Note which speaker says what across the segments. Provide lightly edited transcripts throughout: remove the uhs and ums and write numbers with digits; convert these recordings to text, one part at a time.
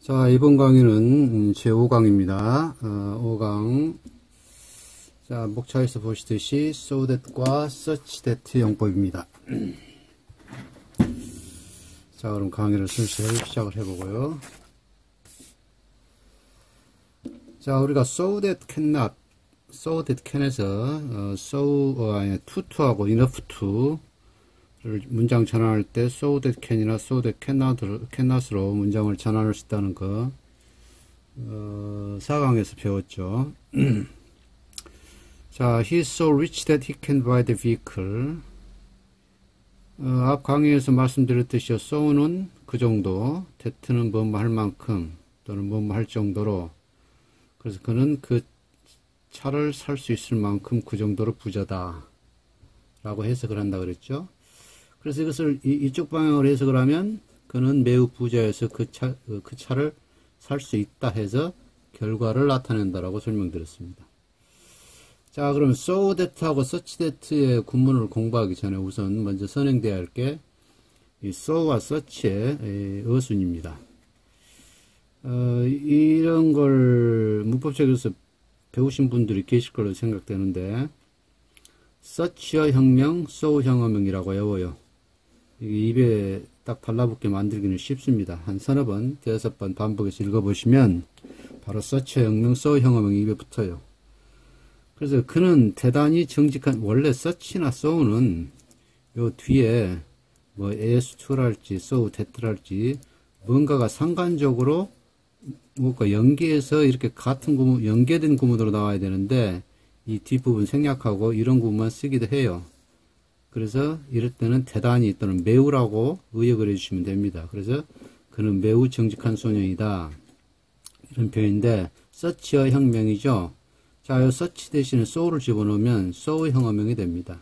Speaker 1: 자, 이번 강의는 제5강입니다. 5강. 자, 목차에서 보시듯이 so that과 such that 용법입니다. 자, 그럼 강의를 슬슬 시작을 해보고요. 자, 우리가 so that cannot, so that can에서 to하고 enough to 를 문장 전환할 때 so that can이나 so that cannot으로 문장을 전환할 수 있다는 거 4강에서 배웠죠. 자, he is so rich that he can buy the vehicle. 앞 강의에서 말씀드렸듯이 so는 그 정도, that는 뭐뭐 할 만큼 또는 뭐뭐 할 정도로, 그래서 그는 그 차를 살 수 있을 만큼 그 정도로 부자다 라고 해석을 한다 그랬죠. 그래서 이것을 이쪽 방향으로 해석을 하면 그는 매우 부자여서 그 차를 살 수 있다 해서 결과를 나타낸다라고 설명드렸습니다. 자, 그럼 so that하고 such that의 구문을 공부하기 전에 우선 먼저 선행돼야 할 게 이 so와 such의 어순입니다. 이런 걸 문법책에서 배우신 분들이 계실 걸로 생각되는데 such의 형명, so 형어명이라고 외워요. 이게 입에 딱 달라붙게 만들기는 쉽습니다. 한 서너 번, 대여섯 번 반복해서 읽어보시면 바로 such의 형명, so 형어명이 입에 붙어요. 그래서 그는 대단히 정직한, 원래 such나 so는 요 뒤에 뭐 as2랄지 so that랄지 뭔가가 상관적으로 뭔가 연계해서 이렇게 같은 구문, 연계된 구문으로 나와야 되는데 이 뒷부분 생략하고 이런 구문만 쓰기도 해요. 그래서 이럴 때는 대단히 또는 매우라고 의역을 해주시면 됩니다. 그래서 그는 매우 정직한 소년이다, 이런 표현인데 such의 형명이죠. 자, 이 such 대신에 so를 집어넣으면 so 형어명이 됩니다.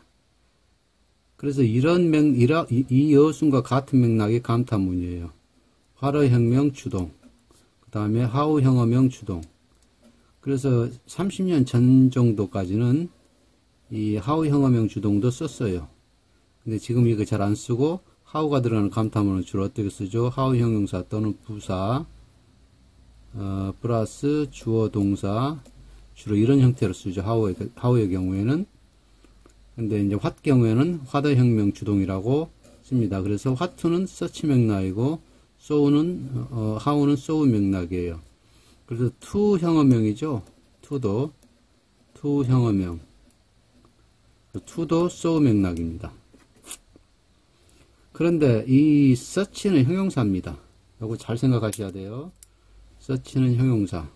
Speaker 1: 그래서 이 어순과 같은 맥락의 감탄문이에요. what의 형명 주동, 그 다음에 how 형어명 주동. 그래서 30년 전 정도까지는 이 how 형어명 주동도 썼어요. 근데 지금 이거 잘 안 쓰고 how가 들어가는 감탄문은 주로 어떻게 쓰죠? how 형용사 또는 부사 플러스 주어 동사, 주로 이런 형태로 쓰죠. how의 경우에는. 근데 이제 what 경우에는 what의 형명 주동이라고 씁니다. 그래서 what는 such 맥락이고 so는 how는 so 맥락이에요. 그래서 to 형어명이죠. to도 to 형어명, to도 so 맥락입니다. 그런데 이 such는 형용사입니다. 이거 잘 생각하셔야 돼요. such는 형용사.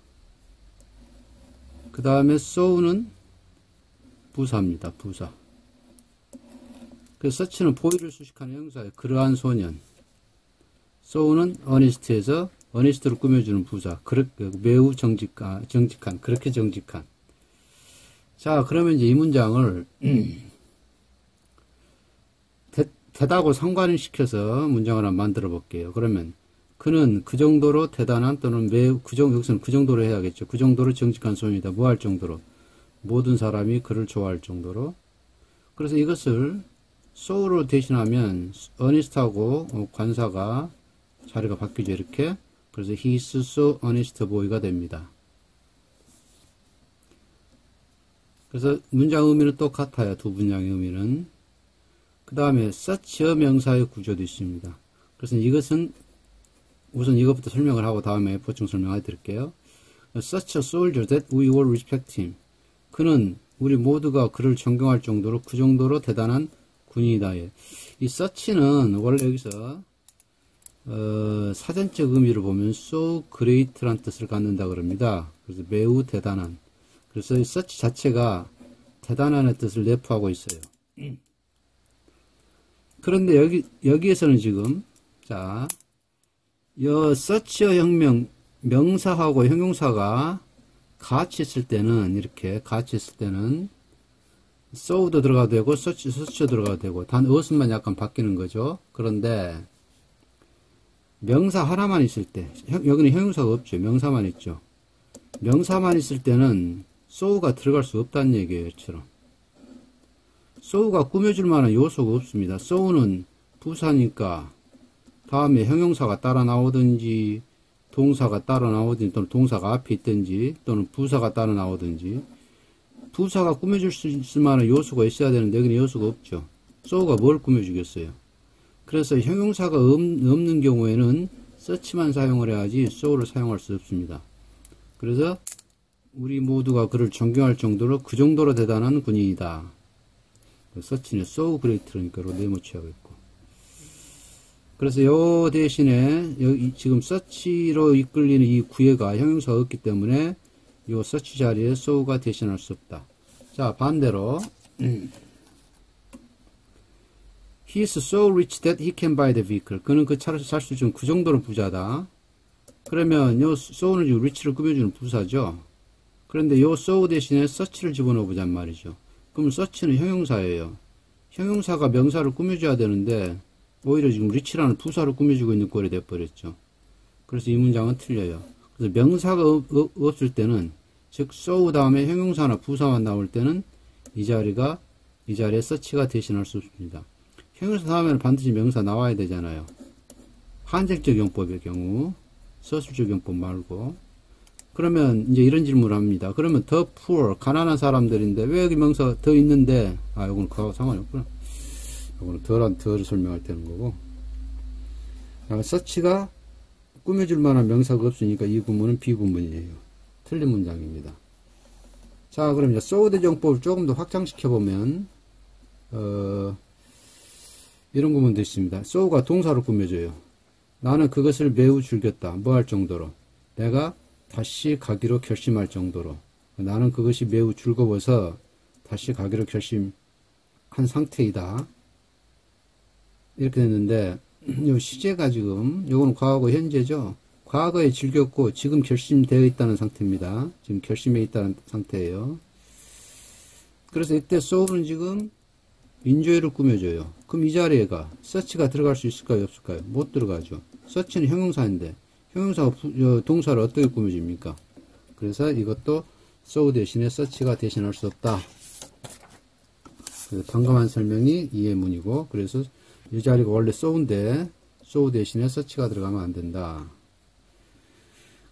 Speaker 1: 그 다음에 so는 부사입니다. 부사. 그래서 such는 보이를 수식하는 형용사예요. 그러한 소년. so는 honest에서 honest를 꾸며주는 부사. 매우 정직한, 그렇게 정직한. 자, 그러면 이제 이 문장을 대다고 상관을 시켜서 문장을 한번 만들어 볼게요. 그러면 그는 그 정도로 대단한 또는 매우 여기서는 그 정도로 해야겠죠. 그 정도로 정직한 소년이다. 뭐 할 정도로? 모든 사람이 그를 좋아할 정도로. 그래서 이것을 so로 대신하면 honest하고 관사가 자리가 바뀌죠. 이렇게. 그래서 he is so honest boy가 됩니다. 그래서 문장 의미는 똑같아요. 두 문장의 의미는. 그 다음에 such 명사의 구조도 있습니다. 그래서 이것은 우선 이것부터 설명을 하고 다음에 보충 설명해 드릴게요. Such a soldier that we all respect him. 그는 우리 모두가 그를 존경할 정도로, 그 정도로 대단한 군인이다. 이 such는 원래 여기서 사전적 의미를 보면 so great라는 뜻을 갖는다 그럽니다. 그래서 매우 대단한. 그래서 such 자체가 대단한의 뜻을 내포하고 있어요. 그런데 여기에서는 지금, 자, such의 형명, 명사하고 형용사가 같이 있을 때는, 이렇게 같이 있을 때는, so도 들어가도 되고, such도 들어가도 되고, 단 어순만 약간 바뀌는 거죠. 그런데, 명사 하나만 있을 때, 여기는 형용사가 없죠. 명사만 있죠. 명사만 있을 때는, so가 들어갈 수 없다는 얘기예요. 이처럼. so가 꾸며줄 만한 요소가 없습니다. so는 부사니까 다음에 형용사가 따라 나오든지 동사가 따로 나오든지 또는 동사가 앞에 있든지 또는 부사가 따로 나오든지 부사가 꾸며줄 수 있을 만한 요소가 있어야 되는데 여기는 요소가 없죠. so가 뭘 꾸며주겠어요. 그래서 형용사가 없는 경우에는 such만 사용을 해야지 so를 사용할 수 없습니다. 그래서 우리 모두가 그를 존경할 정도로 그 정도로 대단한 군인이다. such는 so great니까로 네모치하겠고. 그래서 요 대신에 여기 지금 such로 이끌리는 이 구애가 형용사가 없기 때문에 요 such 자리에 so가 대신할 수 없다. 자, 반대로 He is so rich that he can buy the vehicle. 그는 그 차를 살 수 있는 그 정도로 부자다. 그러면 요 so는 요 rich를 꾸며주는 부사죠. 그런데 요 so 대신에 such를 집어넣어 보잔 말이죠. 그럼 such는 형용사예요. 형용사가 명사를 꾸며줘야 되는데 오히려 지금 rich라는 부사를 꾸며주고 있는 꼴이 돼버렸죠. 그래서 이 문장은 틀려요. 그래서 명사가 없을 때는 즉 so 다음에 형용사나 부사만 나올 때는 이 자리에 such가 대신할 수 없습니다. 형용사 다음에는 반드시 명사 나와야 되잖아요. 한정적 용법의 경우 서술적 용법 말고. 그러면 이제 이런 질문을 합니다. 그러면 the poor 가난한 사람들인데 왜 여기 명사 더 있는데 요거는 그거하고 상관이 없구나. 요거는 더란 더를 설명할 때는 거고. such가 꾸며줄 만한 명사가 없으니까 이 구문은 비구문이에요. 틀린 문장입니다. 자, 그럼 이제 so 대정법을 조금 더 확장시켜 보면 이런 구문도 있습니다. so가 동사로 꾸며져요. 나는 그것을 매우 즐겼다. 뭐 할 정도로? 내가 다시 가기로 결심할 정도로. 나는 그것이 매우 즐거워서 다시 가기로 결심한 상태이다. 이렇게 됐는데 요 시제가 지금 요거는 과거고 현재죠. 과거에 즐겼고 지금 결심되어 있다는 상태입니다. 지금 결심해 있다는 상태예요. 그래서 이때 so는 지금 인조회를 꾸며줘요. 그럼 이 자리에가 such가 들어갈 수 있을까요? 없을까요? 못 들어가죠. such는 형용사인데 형용사가 동사를 어떻게 꾸며줍니까? 그래서 이것도 so 대신에 such가 대신할 수 없다. 방금 한 설명이 이해문이고, 그래서 이 자리가 원래 so인데 so 대신에 such가 들어가면 안 된다.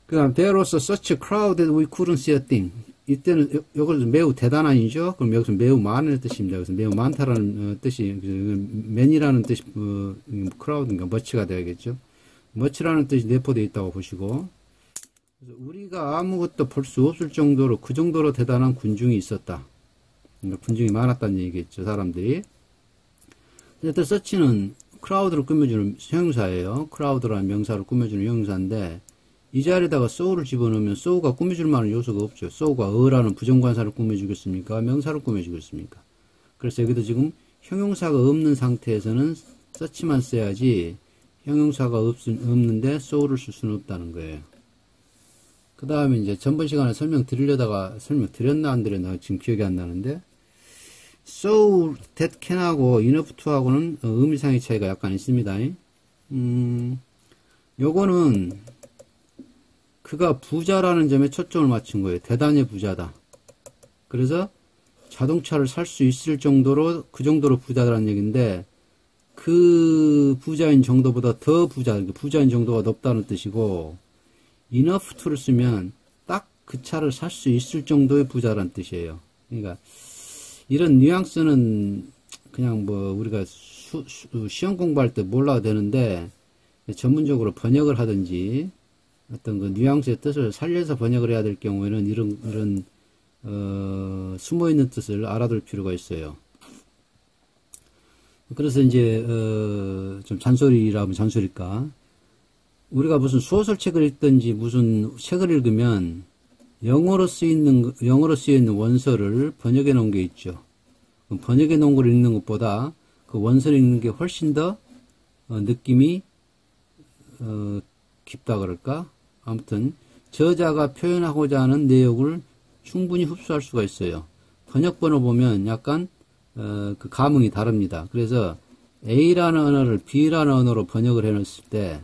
Speaker 1: 그 다음 there was such a crowd that we couldn't see a thing. 이때는 이걸 매우 대단한이죠. 그럼 여기서 매우 많은 뜻입니다. 그래서 매우 많다라는 뜻이 many라는 뜻이 crowd인가 much가 되겠죠. much라는 뜻이 내포되어 있다고 보시고, 그래서 우리가 아무것도 볼 수 없을 정도로 그 정도로 대단한 군중이 있었다. 그러니까 군중이 많았다는 얘기겠죠. 사람들이. 일단 such는 crowd를 꾸며주는 형용사예요. crowd라는 명사를 꾸며주는 형용사인데 이 자리에다가 so를 집어넣으면 so가 꾸며줄 만한 요소가 없죠. so가 어라는 부정관사를 꾸며주겠습니까? 명사를 꾸며주겠습니까? 그래서 여기도 지금 형용사가 없는 상태에서는 such만 써야지 형용사가 없는데 so를 쓸 수는 없다는 거예요. 그 다음에 이제 전번 시간에 설명드리려다가 설명드렸나 안 드렸나 지금 기억이 안 나는데 so that can하고 enough to하고는 의미상의 차이가 약간 있습니다. 요거는 그가 부자라는 점에 초점을 맞춘 거예요. 대단히 부자다. 그래서 자동차를 살 수 있을 정도로 그 정도로 부자라는 얘기인데 그 부자인 정도보다 더 부자인 정도가 높다는 뜻이고 enough to를 쓰면 딱 그 차를 살 수 있을 정도의 부자라는 뜻이에요. 그러니까 이런 뉘앙스는 그냥 뭐 우리가 시험 공부할 때 몰라도 되는데 전문적으로 번역을 하든지 어떤 그 뉘앙스의 뜻을 살려서 번역을 해야 될 경우에는 이런 숨어있는 뜻을 알아둘 필요가 있어요. 그래서 이제 좀 잔소리라면 잔소리일까, 우리가 무슨 소설책을 읽든지 무슨 책을 읽으면 영어로 쓰여 있는 원서를 번역해 놓은 게 있죠. 번역해 놓은 걸 읽는 것보다 그 원서를 읽는 게 훨씬 더 느낌이 깊다 그럴까? 아무튼 저자가 표현하고자 하는 내용을 충분히 흡수할 수가 있어요. 번역본을 보면 약간 그 감흥이 다릅니다. 그래서 A라는 언어를 B라는 언어로 번역을 해놨을 때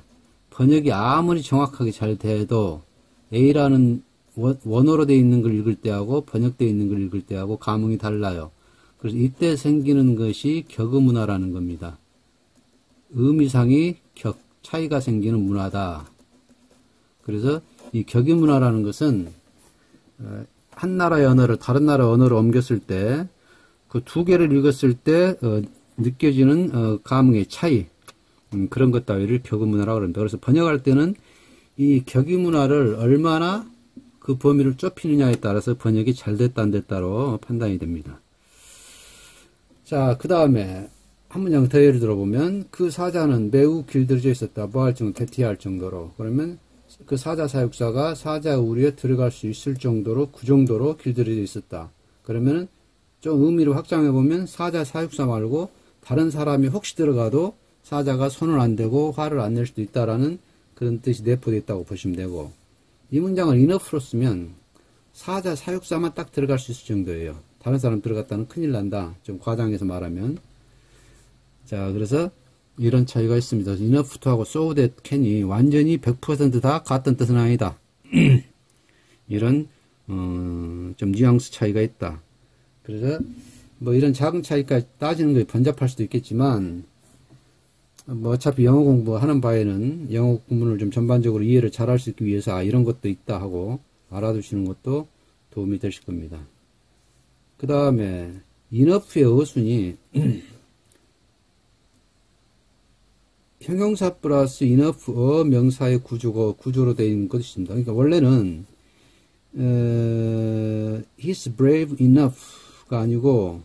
Speaker 1: 번역이 아무리 정확하게 잘 돼도 A라는 원어로 되어 있는 걸 읽을 때하고 번역되어 있는 걸 읽을 때하고 감흥이 달라요. 그래서 이때 생기는 것이 격의문화라는 겁니다. 의미상의 차이가 생기는 문화다. 그래서 이 격의문화라는 것은 한 나라의 언어를 다른 나라 언어로 옮겼을 때 그 두 개를 읽었을 때 느껴지는 감흥의 차이, 그런 것 따위를 격의문화라고 합니다. 그래서 번역할 때는 이 격의문화를 얼마나 그 범위를 좁히느냐에 따라서 번역이 잘 됐다 안 됐다로 판단이 됩니다. 자, 그 다음에 한 문장 더 예를 들어보면 그 사자는 매우 길들여져 있었다. 뭐 할 정도, 대티할 정도로. 그러면 그 사자 사육사가 사자 우리에 들어갈 수 있을 정도로, 그 정도로 길들여져 있었다. 그러면은 좀 의미를 확장해 보면 사자 사육사 말고 다른 사람이 혹시 들어가도 사자가 손을 안 대고 화를 안 낼 수도 있다라는 그런 뜻이 내포되어 있다고 보시면 되고, 이 문장을 enough로 쓰면 사자 사육사만 딱 들어갈 수 있을 정도예요. 다른 사람 들어갔다는 큰일 난다. 좀 과장해서 말하면. 자, 그래서 이런 차이가 있습니다. enough to하고 so that can이 완전히 100% 다 같은 뜻은 아니다. 이런 좀 뉘앙스 차이가 있다. 그래서 뭐 이런 작은 차이까지 따지는 게 번잡할 수도 있겠지만, 뭐 어차피 영어 공부하는 바에는 영어 구문을 좀 전반적으로 이해를 잘 할 수 있기 위해서 이런 것도 있다 하고 알아두시는 것도 도움이 되실 겁니다. 그 다음에 enough의 어순이 형용사 플러스 enough 명사의 구조로 되어 있는 것이 있습니다. 그러니까 원래는 he's brave enough가 아니고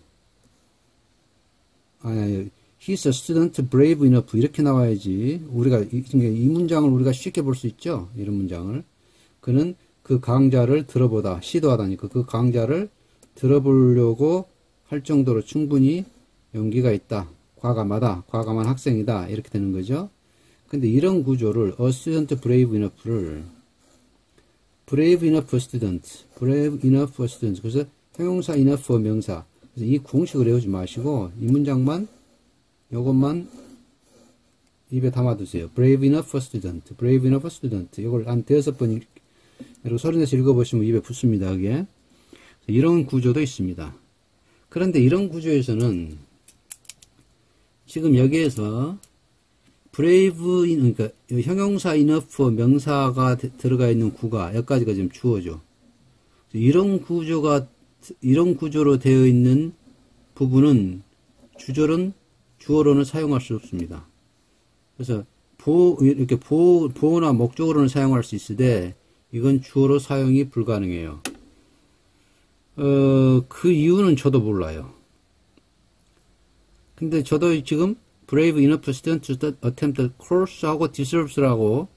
Speaker 1: he's a student brave enough 이렇게 나와야지 우리가 이 문장을 우리가 쉽게 볼 수 있죠. 이런 문장을 그는 그 강좌를 들어보다, 시도하다니까 그 강좌를 들어보려고 할 정도로 충분히 용기가 있다. 과감한 학생이다. 이렇게 되는 거죠. 근데 이런 구조를 a student brave enough를 brave enough student, brave enough student. 그래서 형용사 enough 명사. 그래서 이 공식을 외우지 마시고 이 문장만 요것만 입에 담아두세요. brave enough student, brave enough student. 이걸 한 5번 여러분 소리내서 읽어보시면 입에 붙습니다. 그게. 이런 구조도 있습니다. 그런데 이런 구조에서는 지금 여기에서 brave, 그러니까 형용사 enough 명사가 들어가 있는 구가 여기까지가 지금 주어죠. 이런 구조로 되어 있는 부분은 주어로는 사용할 수 없습니다. 그래서 보어나 목적어로는 사용할 수 있으되 이건 주어로 사용이 불가능해요. 그 이유는 저도 몰라요. 근데 저도 지금 brave enough student to attempt the course 하고 deserves라고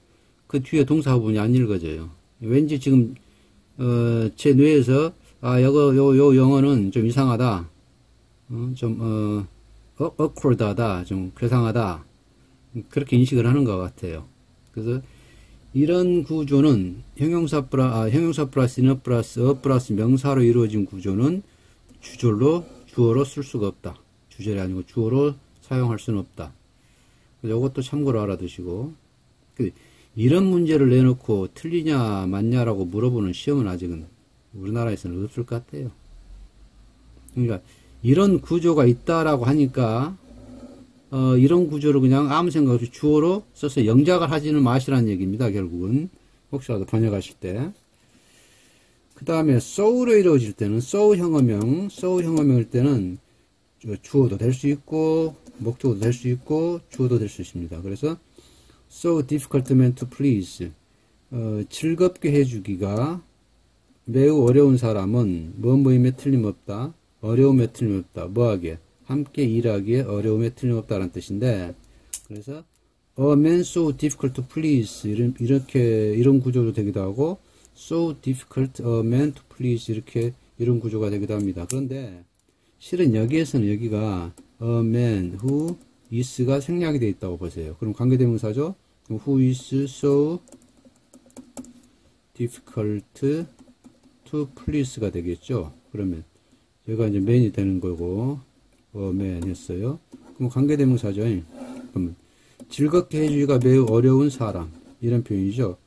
Speaker 1: 그 뒤에 동사 부분이 안 읽어져요. 왠지 지금 제 뇌에서 요 영어는 좀 이상하다, awkward하다, 좀 괴상하다 그렇게 인식을 하는 것 같아요. 그래서 이런 구조는 형용사 플러스 enough 플러스 a 플러스 명사로 이루어진 구조는 주어로 쓸 수가 없다. 주절이 아니고 주어로 사용할 수는 없다. 이것도 참고로 알아두시고, 이런 문제를 내놓고 틀리냐 맞냐라고 물어보는 시험은 아직은 우리나라에서는 없을 것 같아요. 그러니까 이런 구조가 있다라고 하니까 이런 구조를 그냥 아무 생각 없이 주어로 써서 영작을 하지는 마시라는 얘기입니다. 결국은 혹시라도 번역하실 때. 그 다음에 so로 이루어질 때는 so 형어명일 때는 주어도 될 수 있고 목적어도 될 수 있고 주어도 될 수 있습니다. 그래서 so difficult man to please, 즐겁게 해주기가 매우 어려운 사람은 뭐뭐임에 틀림없다. 어려움에 틀림없다. 뭐하기에? 함께 일하기에 어려움에 틀림없다라는 뜻인데, 그래서 a man so difficult to please 이런 구조도 되기도 하고 so difficult a man to please 이런 구조가 되기도 합니다. 그런데 실은 여기에서는 여기가 a man who is가 생략이 되어 있다고 보세요. 그럼 관계대명사죠. who is so difficult to please가 되겠죠. 그러면 여기가 이제 man이 되는 거고 man 했어요. 그럼 관계대명사죠. 그러면 즐겁게 해주기가 매우 어려운 사람 이런 표현이죠.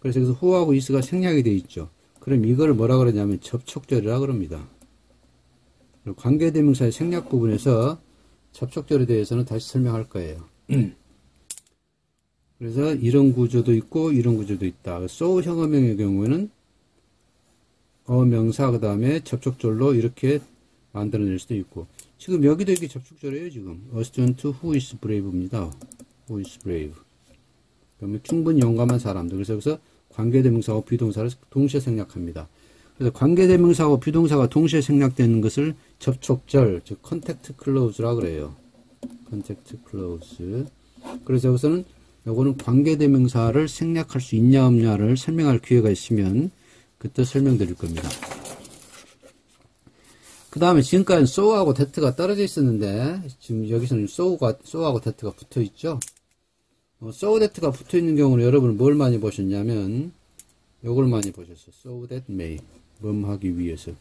Speaker 1: 그래서 여기서 who하고 is가 생략이 되어 있죠. 그럼 이걸 뭐라 그러냐면 접촉절이라 그럽니다. 관계대명사의 생략 부분에서 접촉절에 대해서는 다시 설명할 거예요. 그래서 이런 구조도 있고 이런 구조도 있다. so 형어명의 경우에는 명사 그 다음에 접속절로 이렇게 만들어낼 수도 있고, 지금 여기도 이게 접속절이에요. 지금 a student who is brave입니다. who is brave. 그러면 충분히 용감한 사람들. 그래서 여기서 관계대명사하고 비동사를 동시에 생략합니다. 그래서 관계대명사하고 비동사가 동시에 생략되는 것을 접촉절, 즉 contact clause라 그래요. contact clause. 그래서 여기서는 요거는 관계대명사를 생략할 수 있냐 없냐를 설명할 기회가 있으면 그때 설명드릴 겁니다. 그 다음에 지금까지는 so하고 that가 떨어져 있었는데 지금 여기서는 so하고 that가 붙어 있죠. so that가 붙어 있는 경우는 여러분은 뭘 많이 보셨냐면 요걸 많이 보셨어요. so that may, 뭐하기 위해서.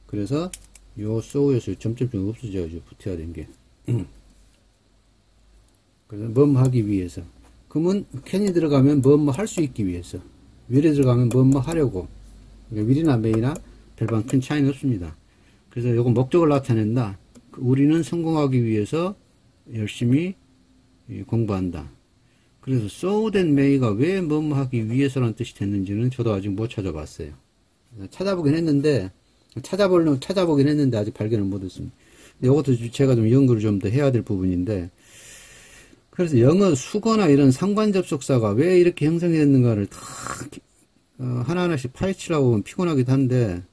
Speaker 1: 그래서 요 so에서 점점점 없어져야죠. 붙어야 된 게. 그래서 뭐하기 위해서. 그러면 can이 들어가면 뭐 할 수 있기 위해서. will이 들어가면 뭐 하려고. 그러니까 will이나 may나 별반 큰 차이는 없습니다. 그래서 요거 목적을 나타낸다. 우리는 성공하기 위해서 열심히 공부한다. 그래서 so that may가 왜 뭐뭐 하기 위해서라는 뜻이 됐는지는 저도 아직 못 찾아봤어요. 찾아보긴 했는데 아직 발견을 못했습니다. 이것도 제가 좀 연구를 좀 더 해야 될 부분인데, 그래서 영어 수거나 이런 상관 접속사가 왜 이렇게 형성이 됐는가를 다 하나하나씩 파헤치려고 하면 피곤하기도 한데,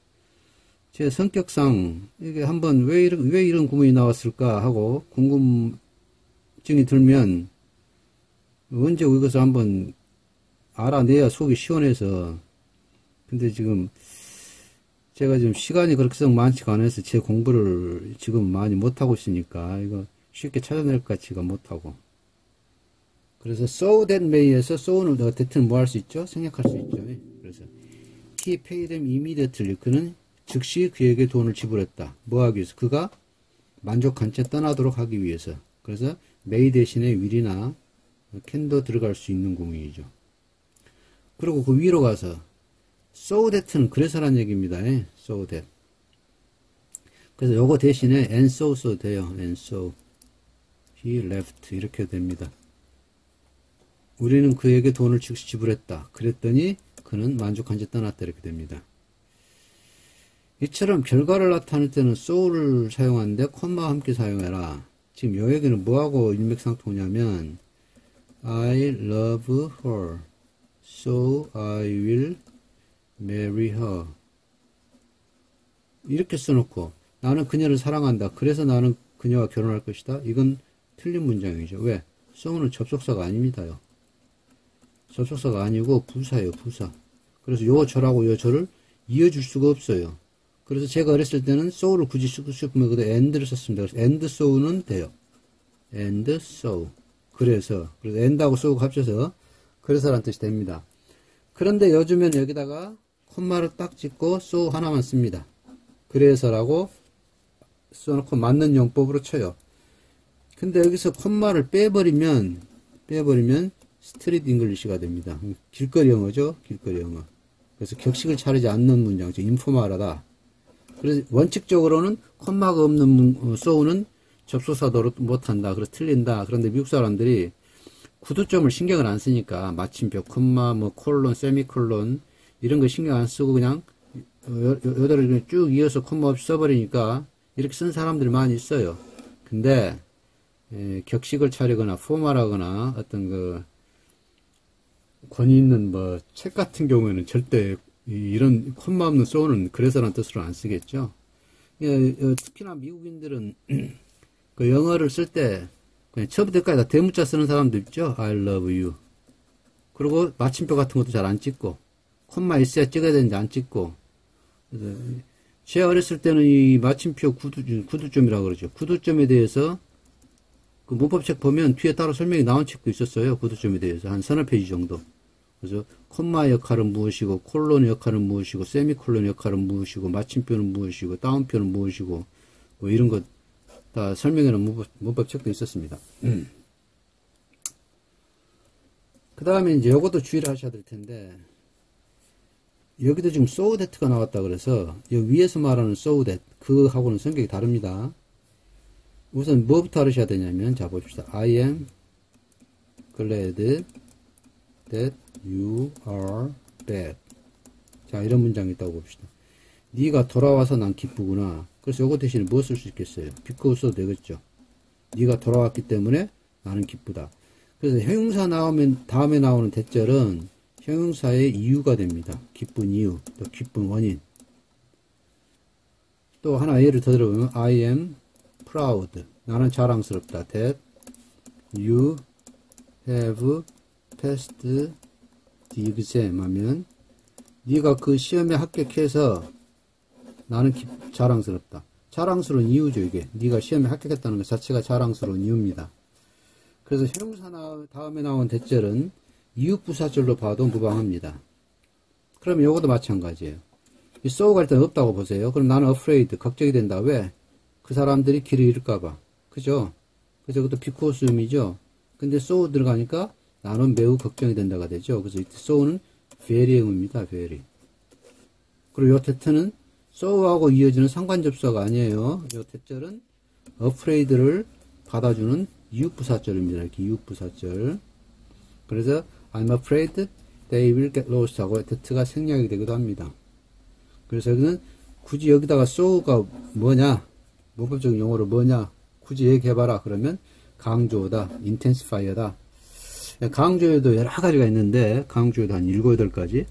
Speaker 1: 제 성격상 이게 한번 왜 이런 구문이 나왔을까 하고 궁금증이 들면 언제 이것을 한번 알아내야 속이 시원해서. 근데 지금 제가 지금 시간이 그렇게 썩 많지가 않아서 제 공부를 지금 많이 못하고 있으니까 이거 쉽게 찾아낼 것 같지가 못하고. 그래서 so that may에서 so는 that는 뭐 할 수 있죠? 생략할 수 있죠. 그래서 he paid them immediately. 그는 즉시 그에게 돈을 지불했다. 뭐 하기 위해서? 그가 만족한 채 떠나도록 하기 위해서. 그래서 may 대신에 will이나 can도 들어갈 수 있는 구문이죠. 그리고 그 위로 가서 so that는 그래서란 얘기입니다. so that. 그래서 요거 대신에 and so 써도 돼요. and so he left 이렇게 됩니다. 우리는 그에게 돈을 즉시 지불했다. 그랬더니 그는 만족한 채 떠났다. 이렇게 됩니다. 이처럼 결과를 나타낼 때는 so를 사용하는데 콤마와 함께 사용해라. 지금 요 얘기는 뭐하고 일맥상통하냐면 I love her, so I will marry her. 이렇게 써놓고 나는 그녀를 사랑한다. 그래서 나는 그녀와 결혼할 것이다. 이건 틀린 문장이죠. 왜? so는 접속사가 아닙니다요. 접속사가 아니고 부사예요. 부사. 그래서 요 저라고 요 저를 이어줄 수가 없어요. 그래서 제가 어렸을 때는 so를 굳이 쓰고 싶으면 그때 and를 썼습니다. 그래서 and so는 돼요. and so. 그래서 and하고 so가 합쳐서 그래서라는 뜻이 됩니다. 그런데 요즘에는 여기다가 콤마를 딱 찍고 so 하나만 씁니다. 그래서라고 써놓고 맞는 용법으로 쳐요. 근데 여기서 콤마를 빼버리면 스트리트 잉글리시가 됩니다. 길거리 영어죠. 길거리 영어. 그래서 격식을 차리지 않는 문장이죠. 인포멀하다. 그래서 원칙적으로는 콤마가 없는 so는 접속사도 못한다. 그래서 틀린다. 그런데 미국 사람들이 구두점을 신경을 안 쓰니까 마침표, 콤마, 콜론, 세미콜론 이런 거 신경 안 쓰고 그냥 여기를 쭉 이어서 콤마 없이 써버리니까 이렇게 쓴 사람들이 많이 있어요. 근데 격식을 차리거나 포멀하거나 어떤 권위 있는 책 같은 경우에는 절대 이런 콤마 없는 so는 그래서라는 뜻으로 안 쓰겠죠. 특히나 미국인들은 그 영어를 쓸 때 그냥 처음부터 끝까지 다 대문자 쓰는 사람도 있죠. I love you. 그리고 마침표 같은 것도 잘 안 찍고 콤마 있어야 찍어야 되는데 안 찍고. 그래서 제 어렸을 때는 이 마침표 구두점이라고 그러죠. 구두점에 대해서 그 문법책 보면 뒤에 따로 설명이 나온 책도 있었어요. 구두점에 대해서 한 서너 페이지 정도. 그래서 콤마의 역할은 무엇이고, 콜론의 역할은 무엇이고, 세미콜론의 역할은 무엇이고, 마침표는 무엇이고, 다운표는 무엇이고, 이런 것 다 설명해놓은 문법책도 있었습니다. 그 다음에 이제 요것도 주의를 하셔야 될 텐데, 여기도 지금 so that가 나왔다 그래서, 여기 위에서 말하는 so that, 그하고는 성격이 다릅니다. 우선 뭐부터 알으셔야 되냐면, 자 봅시다. I am glad that you are back. 자, 이런 문장이 있다고 봅시다. 네가 돌아와서 난 기쁘구나. 그래서 요거 대신에 뭐 쓸 수 있겠어요? because 써도 되겠죠. 네가 돌아왔기 때문에 나는 기쁘다. 그래서 형용사 다음에 나오는 대절은 형용사의 이유가 됩니다. 기쁜 이유, 또 기쁜 원인. 또 하나 예를 더 들어보면 I am proud. 나는 자랑스럽다. That you have passed the exam 하면 네가 그 시험에 합격해서 나는 자랑스럽다. 자랑스러운 이유죠, 이게. 네가 시험에 합격했다는 것 자체가 자랑스러운 이유입니다. 그래서 형용사 다음에 나온 대절은 이웃부사절로 봐도 무방합니다. 그럼 요것도 마찬가지예요. 이 so가 일단 없다고 보세요. 그럼 나는 afraid, 걱정이 된다. 왜? 그 사람들이 길을 잃을까봐. 그죠? 그래서 그것도 because음이죠. 근데 so 들어가니까 나는 매우 걱정이 된다가 되죠. 그래서 이 so는 very의 의미입니다. very. 그리고 요 대트는 so하고 이어지는 상관접수가 아니에요. 요 대절은 afraid를 받아주는 이웃부사절입니다. 이렇게 이웃부사절. 그래서 I'm afraid they will get lost 하고 대트가 생략이 되기도 합니다. 그래서 여기는 굳이 여기다가 so가 뭐냐, 문법적인 용어로 뭐냐 굳이 얘기해봐라 그러면 강조다, intensifier다. 강조에도 여러 가지가 있는데 강조에도 한 7, 8가지.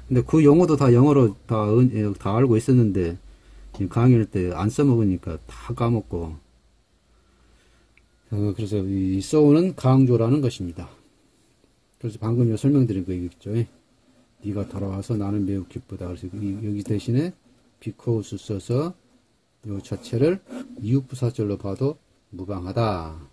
Speaker 1: 근데 그 용어도 다 영어로 다 알고 있었는데 강의할 때 안 써먹으니까 다 까먹고. 그래서 이 so는 강조라는 것입니다. 그래서 방금 설명드린 거 있죠. 네가 돌아와서 나는 매우 기쁘다. 그래서 여기 대신에 because 써서 요 자체를 이웃부사절로 봐도 무방하다.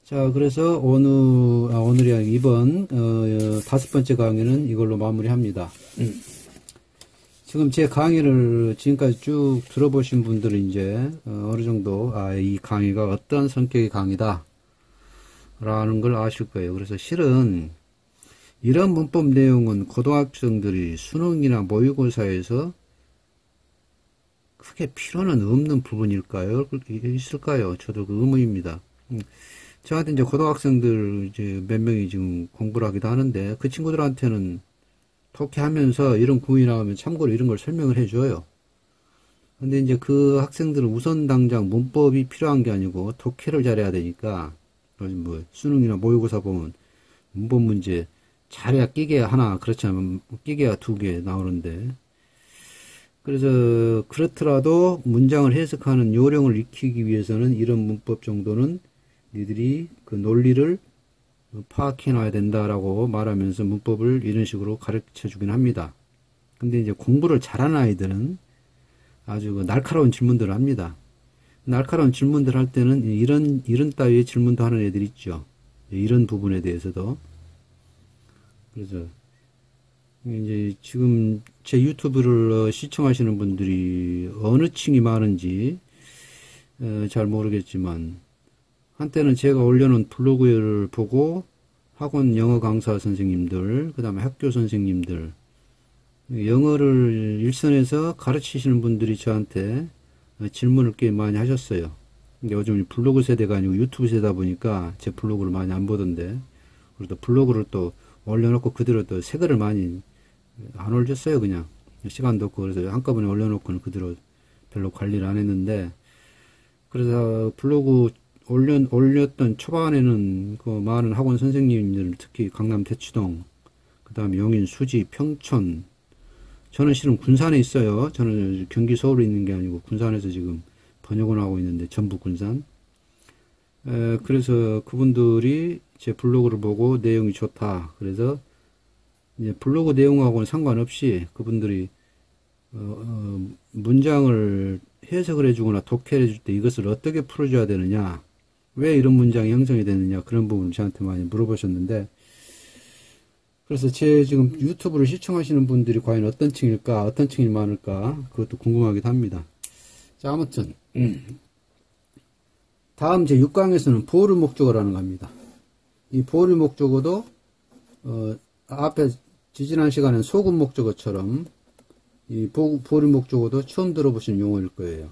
Speaker 1: 자, 그래서 오늘이 이번 5번째 강의는 이걸로 마무리합니다. 지금 제 강의를 지금까지 쭉 들어보신 분들은 이제 어느 정도 이 강의가 어떤 성격의 강의다 라는 걸 아실 거예요. 그래서 실은 이런 문법 내용은 고등학생들이 수능이나 모의고사에서 크게 필요는 없는 부분일까요? 있을까요? 저도 그 의문입니다. 저한테 이제 고등학생들 이제 몇 명이 지금 공부를 하기도 하는데 그 친구들한테는 독해하면서 이런 구문이 나오면 참고로 이런 걸 설명을 해줘요. 근데 이제 그 학생들은 우선 당장 문법이 필요한 게 아니고 독해를 잘해야 되니까 뭐 수능이나 모의고사 보면 문법 문제 잘해야 끼게야 하나, 그렇지 않으면 끼게야 2개 나오는데, 그래서 그렇더라도 문장을 해석하는 요령을 익히기 위해서는 이런 문법 정도는 니들이 그 논리를 파악해 놔야 된다라고 말하면서 문법을 이런 식으로 가르쳐 주긴 합니다. 근데 이제 공부를 잘하는 아이들은 아주 그 날카로운 질문들을 합니다. 날카로운 질문들 할 때는 이런 따위의 질문도 하는 애들 있죠. 이런 부분에 대해서도. 그래서 이제 지금 제 유튜브를 시청하시는 분들이 어느 층이 많은지 잘 모르겠지만 한때는 제가 올려놓은 블로그를 보고 학원 영어 강사 선생님들, 그 다음에 학교 선생님들, 영어를 일선에서 가르치시는 분들이 저한테 질문을 꽤 많이 하셨어요. 근데 요즘 블로그 세대가 아니고 유튜브 세대다 보니까 제 블로그를 많이 안 보던데, 그래도 블로그를 또 올려놓고 그대로 또 새 글을 많이 안 올렸어요. 그냥 시간도 없고. 그래서 한꺼번에 올려놓고는 그대로 별로 관리를 안 했는데, 그래서 블로그 올렸던 초반에는 그 많은 학원 선생님들, 특히 강남 대치동, 그 다음에 용인, 수지, 평촌, 저는 실은 군산에 있어요. 저는 경기 서울에 있는 게 아니고 군산에서 지금 번역을 하고 있는데, 전북 군산. 그래서 그분들이 제 블로그를 보고 내용이 좋다. 그래서 이제 블로그 내용하고는 상관없이 그분들이 문장을 해석을 해주거나 독해를 해줄 때 이것을 어떻게 풀어줘야 되느냐, 왜 이런 문장이 형성이 되느냐, 그런 부분을 저한테 많이 물어보셨는데, 그래서 제 지금 유튜브를 시청하시는 분들이 과연 어떤 층일까, 어떤 층이 많을까, 그것도 궁금하기도 합니다. 자, 아무튼 다음 제 6강에서는 보류 목적어라는 겁니다. 이 보류 목적어도 앞에 지지난 시간엔 소급 목적어처럼 이 보류 목적어도 처음 들어보신 용어일 거예요.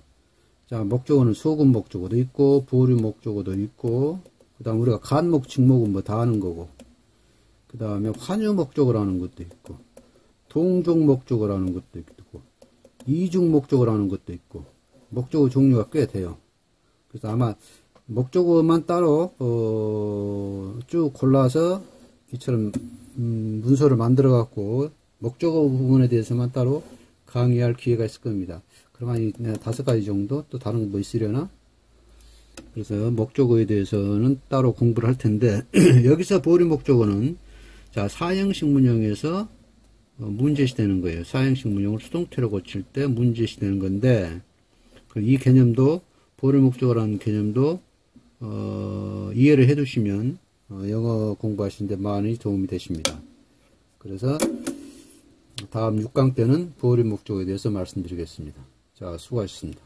Speaker 1: 자, 목적어는 소급 목적어도 있고 보류 목적어도 있고, 그 다음 우리가 간목, 직목은 뭐 다 하는 거고, 그 다음에 환유 목적을 하는 것도 있고, 동종 목적을 하는 것도 있고, 이중 목적을 하는 것도 있고, 목적어 종류가 꽤 돼요. 그래서 아마 목적어만 따로 쭉 골라서 이처럼 문서를 만들어 갖고 목적어 부분에 대해서만 따로 강의할 기회가 있을 겁니다. 그럼 한 5가지 정도 또 다른 거 뭐 있으려나? 그래서 목적어에 대해서는 따로 공부를 할 텐데 여기서 보리 목적어는 자 사형식 문형에서 문제시되는 거예요. 사형식 문형을 수동태로 고칠 때 문제시되는 건데 이 개념도 보리 목적어라는 개념도 이해를 해 두시면 영어 공부하시는데 많이 도움이 되십니다. 그래서 다음 6강 때는 보리 목적어에 대해서 말씀드리겠습니다. 자, 수고하셨습니다.